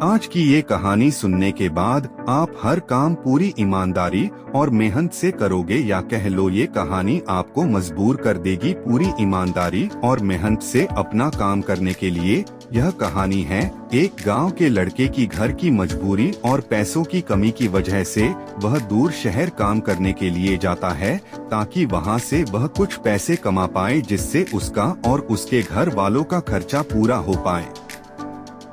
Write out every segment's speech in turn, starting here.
आज की ये कहानी सुनने के बाद आप हर काम पूरी ईमानदारी और मेहनत से करोगे, या कह लो ये कहानी आपको मजबूर कर देगी पूरी ईमानदारी और मेहनत से अपना काम करने के लिए। यह कहानी है एक गांव के लड़के की। घर की मजबूरी और पैसों की कमी की वजह से वह दूर शहर काम करने के लिए जाता है, ताकि वहां से वह कुछ पैसे कमा पाए, जिससे उसका और उसके घर वालों का खर्चा पूरा हो पाए।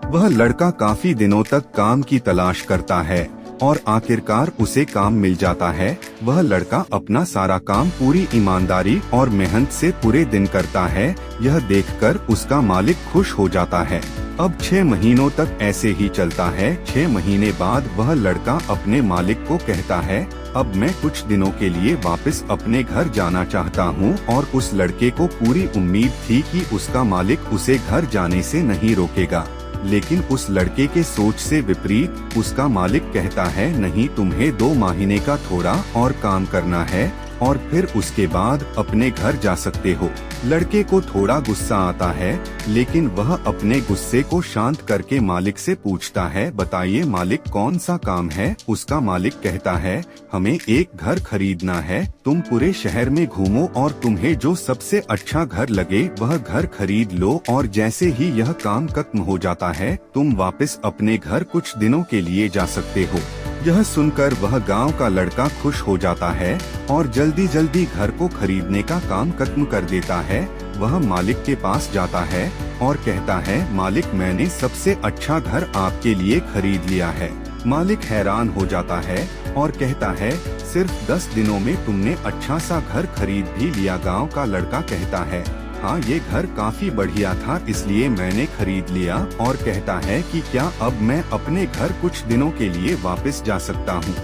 वह लड़का काफी दिनों तक काम की तलाश करता है और आखिरकार उसे काम मिल जाता है। वह लड़का अपना सारा काम पूरी ईमानदारी और मेहनत से पूरे दिन करता है। यह देखकर उसका मालिक खुश हो जाता है। अब 6 महीनों तक ऐसे ही चलता है। 6 महीने बाद वह लड़का अपने मालिक को कहता है, अब मैं कुछ दिनों के लिए वापस अपने घर जाना चाहता हूँ। और उस लड़के को पूरी उम्मीद थी कि उसका मालिक उसे घर जाने से नहीं रोकेगा, लेकिन उस लड़के के सोच से विपरीत उसका मालिक कहता है, नहीं, तुम्हें 2 महीने का थोड़ा और काम करना है और फिर उसके बाद अपने घर जा सकते हो। लड़के को थोड़ा गुस्सा आता है, लेकिन वह अपने गुस्से को शांत करके मालिक से पूछता है, बताइए मालिक, कौन सा काम है? उसका मालिक कहता है, हमें एक घर खरीदना है। तुम पूरे शहर में घूमो और तुम्हें जो सबसे अच्छा घर लगे वह घर खरीद लो, और जैसे ही यह काम खत्म हो जाता है तुम वापस अपने घर कुछ दिनों के लिए जा सकते हो। यह सुनकर वह गांव का लड़का खुश हो जाता है और जल्दी जल्दी घर को खरीदने का काम खत्म कर देता है। वह मालिक के पास जाता है और कहता है, मालिक, मैंने सबसे अच्छा घर आपके लिए खरीद लिया है। मालिक हैरान हो जाता है और कहता है, सिर्फ 10 दिनों में तुमने अच्छा सा घर खरीद भी लिया? गांव का लड़का कहता है, हाँ, ये घर काफी बढ़िया था, इसलिए मैंने खरीद लिया। और कहता है कि क्या अब मैं अपने घर कुछ दिनों के लिए वापस जा सकता हूँ?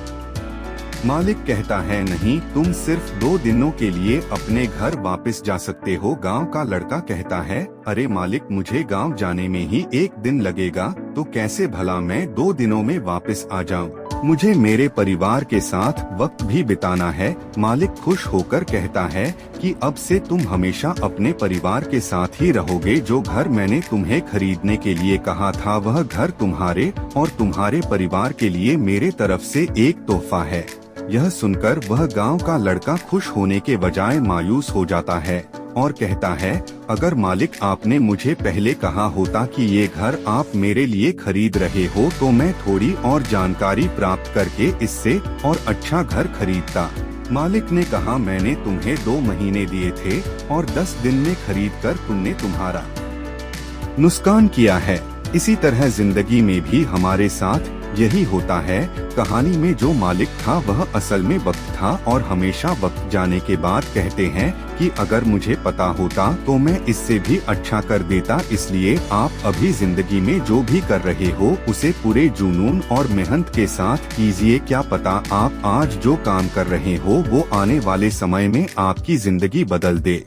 मालिक कहता है, नहीं, तुम सिर्फ 2 दिनों के लिए अपने घर वापस जा सकते हो। गांव का लड़का कहता है, अरे मालिक, मुझे गांव जाने में ही 1 दिन लगेगा, तो कैसे भला मैं 2 दिनों में वापस आ जाऊं? मुझे मेरे परिवार के साथ वक्त भी बिताना है। मालिक खुश होकर कहता है कि अब से तुम हमेशा अपने परिवार के साथ ही रहोगे। जो घर मैंने तुम्हें खरीदने के लिए कहा था, वह घर तुम्हारे और तुम्हारे परिवार के लिए मेरे तरफ से एक तोहफा है। यह सुनकर वह गांव का लड़का खुश होने के बजाय मायूस हो जाता है और कहता है, अगर मालिक, आपने मुझे पहले कहा होता कि ये घर आप मेरे लिए खरीद रहे हो, तो मैं थोड़ी और जानकारी प्राप्त करके इससे और अच्छा घर खरीदता। मालिक ने कहा, मैंने तुम्हें 2 महीने दिए थे और 10 दिन में खरीदकर तुमने तुम्हारा नुकसान किया है। इसी तरह जिंदगी में भी हमारे साथ यही होता है। कहानी में जो मालिक था वह असल में वक्त था, और हमेशा वक्त जाने के बाद कहते हैं कि अगर मुझे पता होता तो मैं इससे भी अच्छा कर देता। इसलिए आप अभी जिंदगी में जो भी कर रहे हो उसे पूरे जुनून और मेहनत के साथ कीजिए। क्या पता आप आज जो काम कर रहे हो वो आने वाले समय में आपकी जिंदगी बदल दे।